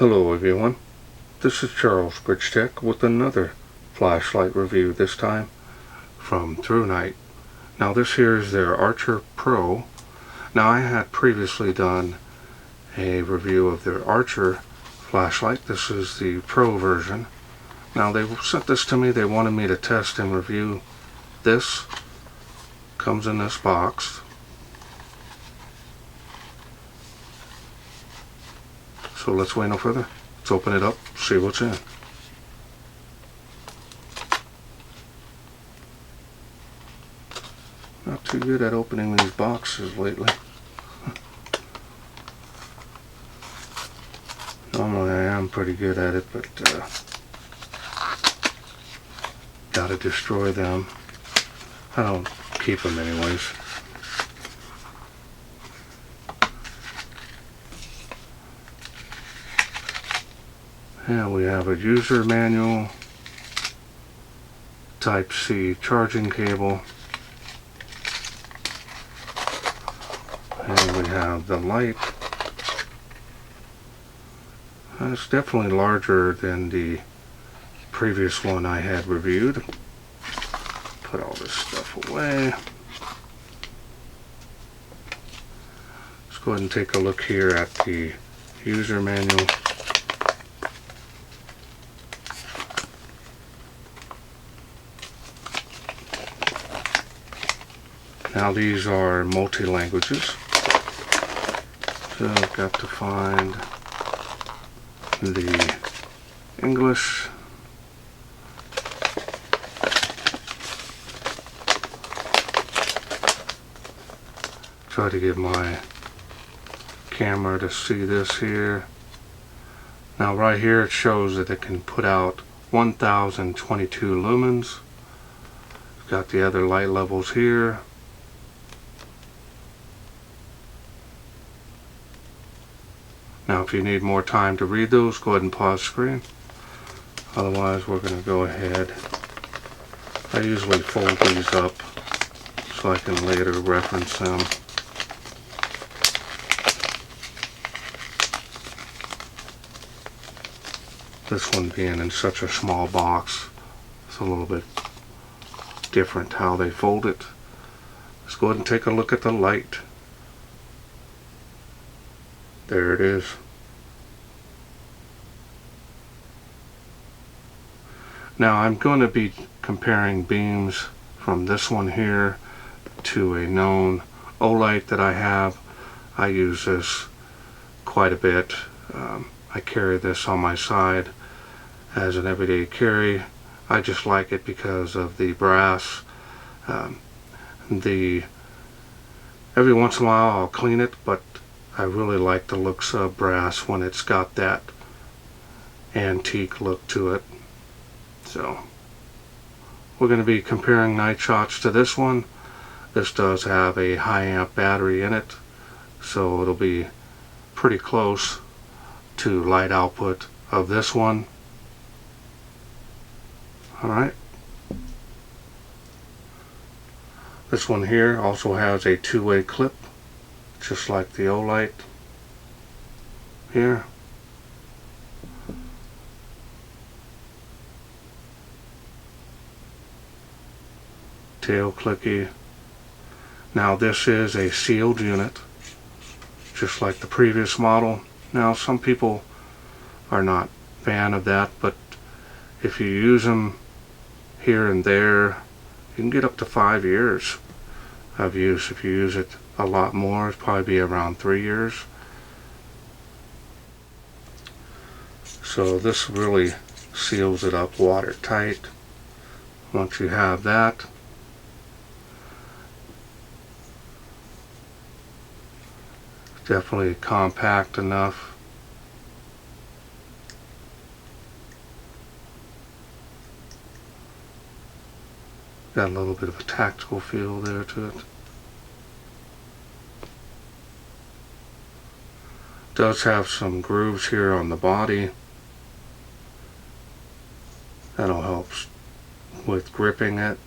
Hello everyone, this is Charles BridgTec with another flashlight review, this time from ThruNite. Now this here is their Archer Pro. Now I had previously done a review of their Archer flashlight. This is the Pro version. Now they sent this to me, they wanted me to test and review this. Comes in this box. So let's wait no further. Let's open it up, see what's in. Not too good at opening these boxes lately. Normally I am pretty good at it, but gotta destroy them. I don't keep them anyways. And we have a user manual, Type-C charging cable, and we have the light. It's definitely larger than the previous one I had reviewed. Put all this stuff away. Let's go ahead and take a look here at the user manual. Now these are multi-languages, so I've got to find the English. Try to get my camera to see this here. Now right here it shows that it can put out 1022 lumens. Got the other light levels here. Now if you need more time to read those, go ahead and pause screen. Otherwise we're going to go ahead. I usually fold these up so I can later reference them. This one being in such a small box, it's a little bit different how they fold it. Let's go ahead and take a look at the light. There it is. Now I'm going to be comparing beams from this one here to a known Olight that I have. I use this quite a bit. I carry this on my side as an everyday carry. I just like it because of the brass. Every once in a while I'll clean it, but I really like the looks of brass when it's got that antique look to it. So we're going to be comparing night shots to this one. This does have a high amp battery in it, so it'll be pretty close to light output of this one. Alright. This one here also has a two-way clip, just like the Olight here. Tail clicky. Now this is a sealed unit, just like the previous model. Now some people are not a fan of that, but if you use them here and there, you can get up to 5 years of use. If you use it a lot more, it'll probably be around 3 years. So this really seals it up watertight. Once you have that, definitely compact enough. Got a little bit of a tactical feel there to it. Does have some grooves here on the body. That'll help with gripping it.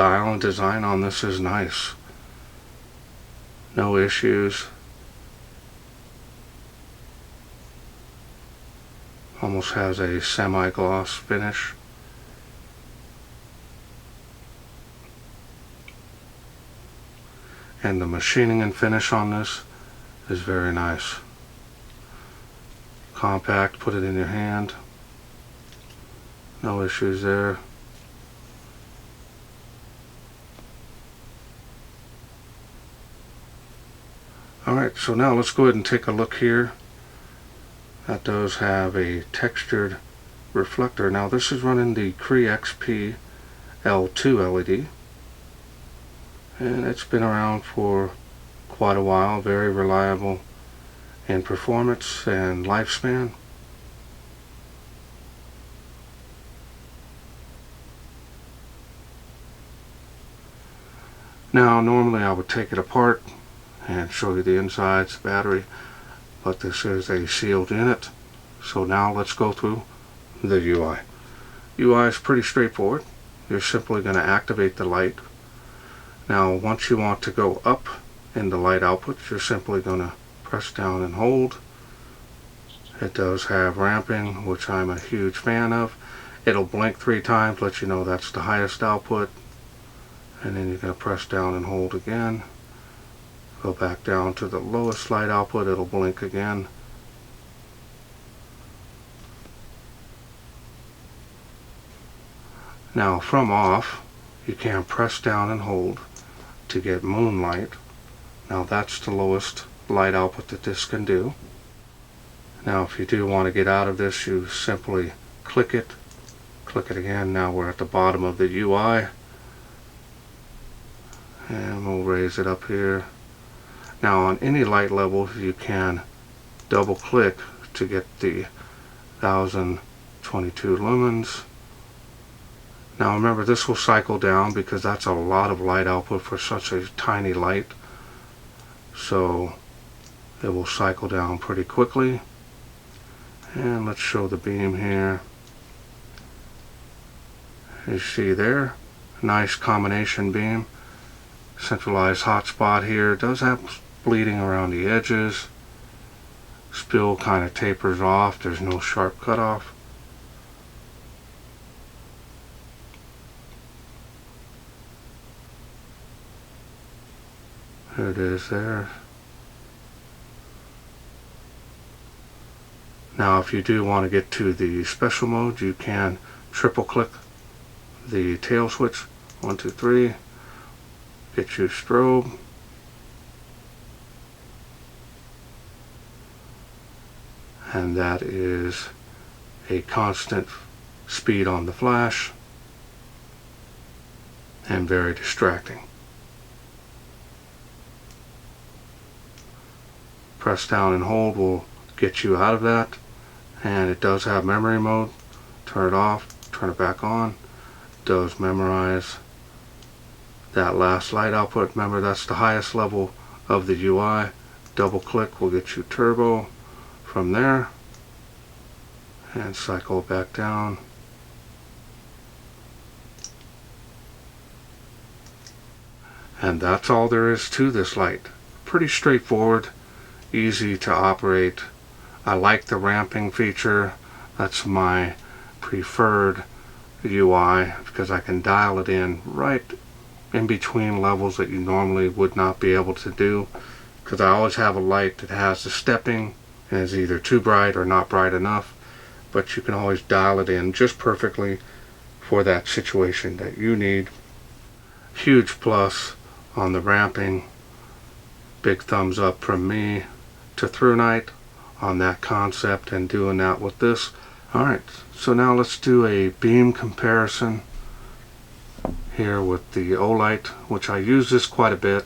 style and design on this is nice. No issues. Almost has a semi-gloss finish. And the machining and finish on this is very nice. Compact, put it in your hand. No issues there. Alright, so now let's go ahead and take a look here. That does have a textured reflector. Now this is running the Cree XP L2 LED. And it's been around for quite a while. Very reliable in performance and lifespan. Now normally I would take it apart and show you the insides, battery, but this is a sealed unit. So now let's go through the UI. UI is pretty straightforward. You're simply going to activate the light. Now once you want to go up in the light output, you're simply going to press down and hold. It does have ramping, which I'm a huge fan of. It'll blink 3 times, let you know that's the highest output. And then you're going to press down and hold again. Go back down to the lowest light output, it'll blink again. Now from off, you can press down and hold to get moonlight. Now that's the lowest light output that this can do. Now if you do want to get out of this, you simply click it again. Now we're at the bottom of the UI. And we'll raise it up here. Now on any light level you can double click to get the 1022 lumens. Now remember, this will cycle down because that's a lot of light output for such a tiny light. So it will cycle down pretty quickly. And let's show the beam here. You see there, nice combination beam. Centralized hotspot here. It does have bleeding around the edges. Spill kind of tapers off. There's no sharp cutoff. There it is there. Now if you do want to get to the special mode, you can triple click the tail switch. 1, 2, 3. Bitchute strobe. And that is a constant speed on the flash and very distracting. Press down and hold will get you out of that, and it does have memory mode. Turn it off, turn it back on. It does memorize that last light output. Remember, that's the highest level of the UI. Double click will get you turbo from there, and cycle back down. And that's all there is to this light. Pretty straightforward, easy to operate. I like the ramping feature. That's my preferred UI because I can dial it in right in between levels that you normally would not be able to do, because I always have a light that has the stepping and is either too bright or not bright enough, but you can always dial it in just perfectly for that situation that you need. Huge plus on the ramping. Big thumbs up from me to ThruNite on that concept and doing that with this. Alright, so now let's do a beam comparison here with the Olight, which I use this quite a bit.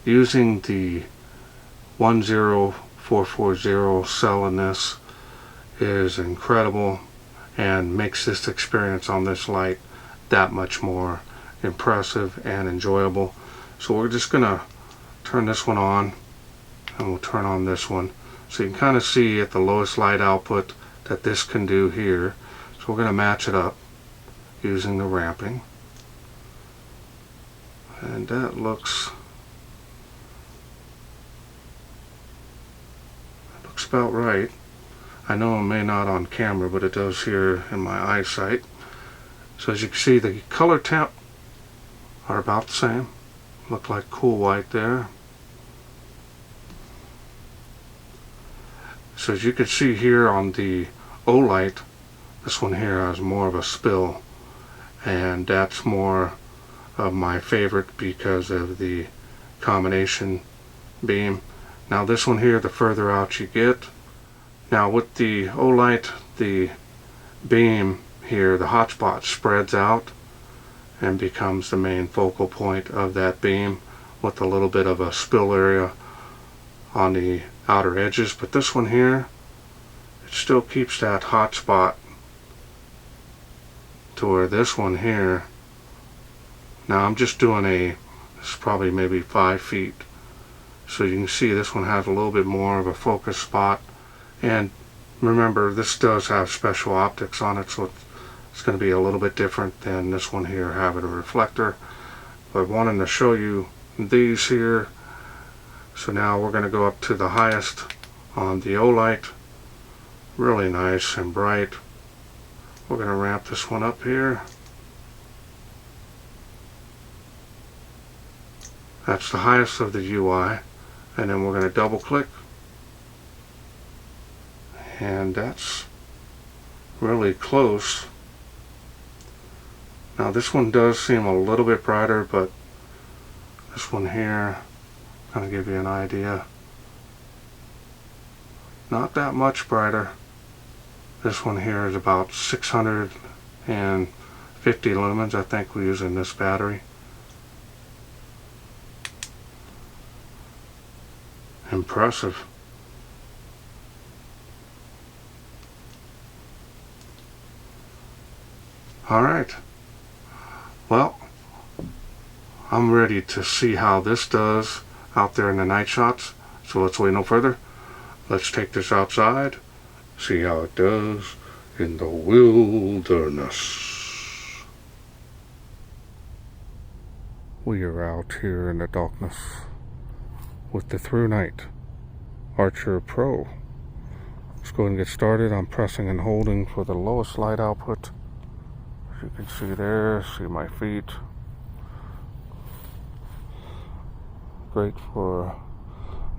Using the 10440 cell in this is incredible and makes this experience on this light that much more impressive and enjoyable. So we're just gonna turn this one on and we'll turn on this one so you can kind of see at the lowest light output that this can do here. So we're going to match it up using the ramping. And that looks about right. I know it may not on camera, but it does here in my eyesight. So as you can see, the color temp are about the same. Look like cool white there. So as you can see here on the Olight, this one here has more of a spill, and that's more of my favorite because of the combination beam. Now this one here, the further out you get. Now with the Olight, the beam here, the hotspot spreads out and becomes the main focal point of that beam with a little bit of a spill area on the outer edges. But this one here, it still keeps that hotspot to where this one here, now I'm just doing this is probably maybe 5 feet. So you can see this one has a little bit more of a focus spot. And remember, this does have special optics on it, so it's going to be a little bit different than this one here having a reflector. But wanting to show you these here. So now we're going to go up to the highest on the Olight. Really nice and bright. We're going to ramp this one up here. That's the highest of the UI. And then we're going to double click. And that's really close. Now this one does seem a little bit brighter, but this one here, kind of give you an idea. Not that much brighter. This one here is about 650 lumens, I think we're using this battery. Impressive. Alright. Well, I'm ready to see how this does out there in the night shots. So let's wait no further. Let's take this outside, see how it does in the wilderness. We are out here in the darkness with the ThruNite Archer Pro. Let's go ahead and get started. I'm pressing and holding for the lowest light output. As you can see there, see my feet. Great for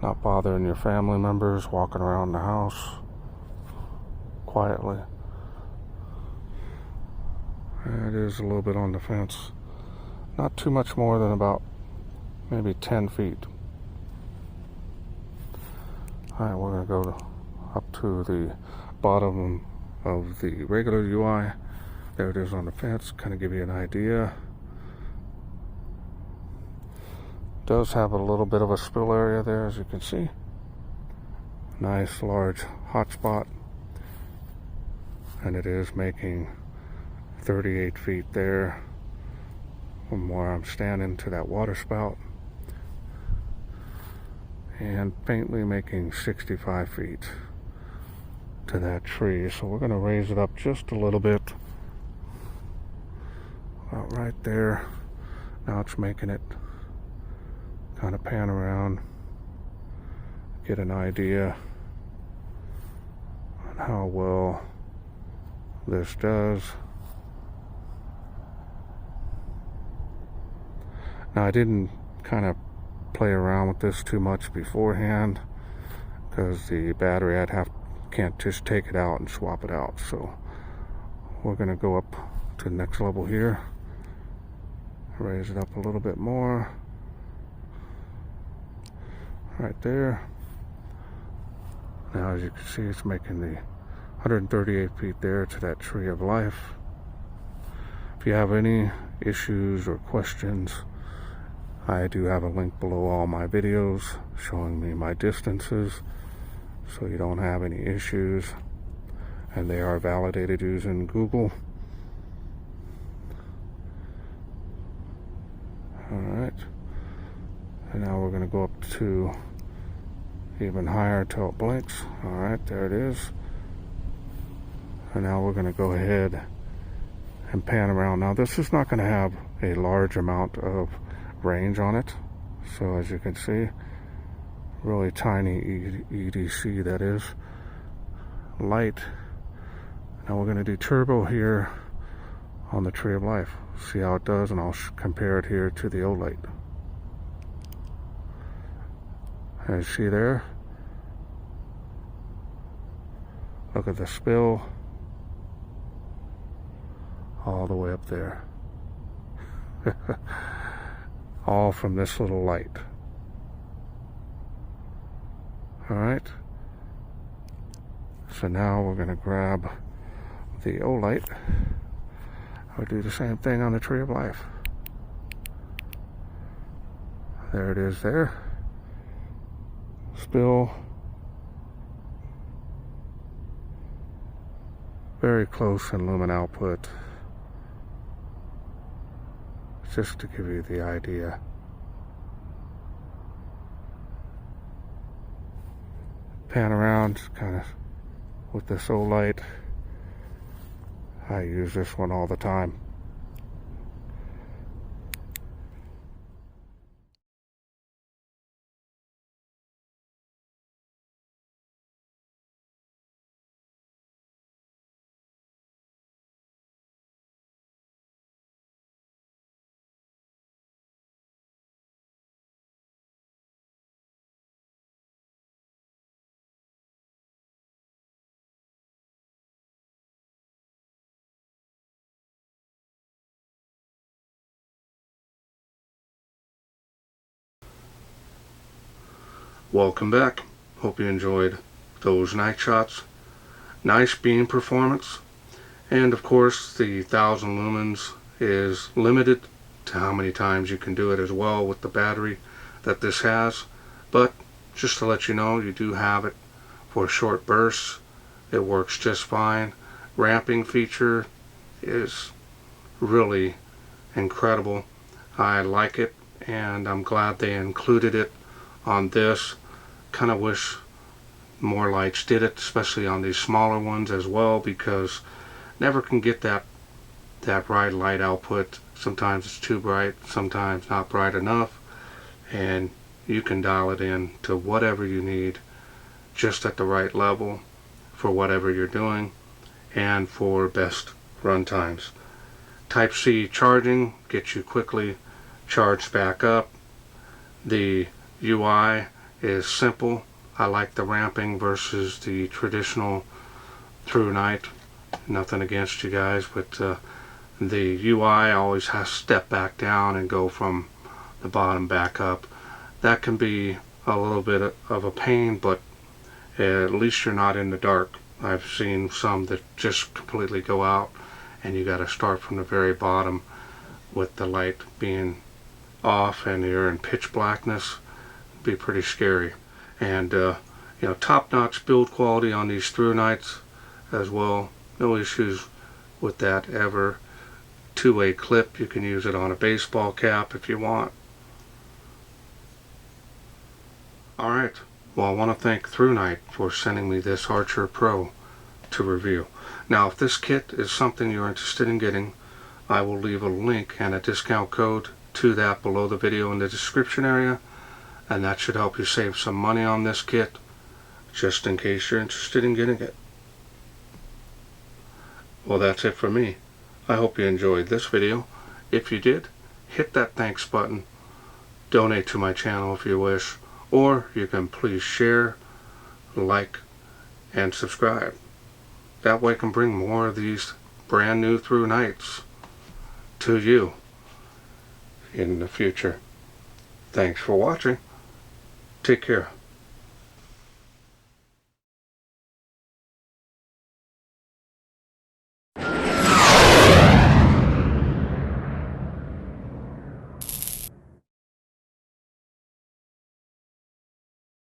not bothering your family members walking around the house quietly. It is a little bit on the fence. Not too much more than about maybe 10 feet. Alright, we're going to go up to the bottom of the regular UI. There it is on the fence, kind of give you an idea. Does have a little bit of a spill area there, as you can see. Nice large hotspot. And it is making 38 feet there from where I'm standing to that water spout. And faintly making 65 feet to that tree. So we're going to raise it up just a little bit. About right there. Now it's making it kind of pan around, get an idea on how well this does. Now I didn't kind of play around with this too much beforehand because the battery can't just take it out and swap it out. So we're going to go up to the next level here, raise it up a little bit more. Right there. Now as you can see, it's making the 138 feet there to that tree of life. If you have any issues or questions, I do have a link below all my videos showing me my distances, so you don't have any issues, and they are validated using Google. Alright, and now we're going to go up to even higher till it blinks. Alright, there it is. And now we're going to go ahead and pan around. Now this is not going to have a large amount of range on it. So as you can see, really tiny EDC, that is. Light. Now we're going to do turbo here on the Tree of Life. See how it does, and I'll compare it here to the Olight. As you see there, look at the spill all the way up there. All from this little light. Alright, so now we're going to grab the Olight. I'll do the same thing on the Tree of Life. There it is there. Spill. Very close in lumen output. Just to give you the idea. Pan around kind of with this Olight. I use this one all the time. Welcome back. Hope you enjoyed those night shots. Nice beam performance. And of course the 1000 lumens is limited to how many times you can do it as well with the battery that this has. But just to let you know, you do have it for short bursts. It works just fine. Ramping feature is really incredible. I like it, and I'm glad they included it on this. Kind of wish more lights did it, especially on these smaller ones as well, because never can get that right light output. Sometimes it's too bright, sometimes not bright enough, and you can dial it in to whatever you need, just at the right level for whatever you're doing and for best run times. Type-C charging gets you quickly charged back up. The UI is simple. I like the ramping versus the traditional ThruNite. Nothing against you guys, but the UI always has to step back down and go from the bottom back up. That can be a little bit of a pain, but at least you're not in the dark. I've seen some that just completely go out and you got to start from the very bottom with the light being off and you're in pitch blackness. It'd be pretty scary. And you know, top-notch build quality on these ThruNites as well. No issues with that ever. Two-way clip, you can use it on a baseball cap if you want. Alright, well, I want to thank ThruNite for sending me this Archer Pro to review. Now, if this kit is something you're interested in getting, I will leave a link and a discount code to that below the video in the description area, and that should help you save some money on this kit, just in case you're interested in getting it. Well, that's it for me. I hope you enjoyed this video. If you did, hit that thanks button, donate to my channel if you wish, or you can please share, like, and subscribe. That way I can bring more of these brand new ThruNites to you in the future. Thanks for watching. Take care.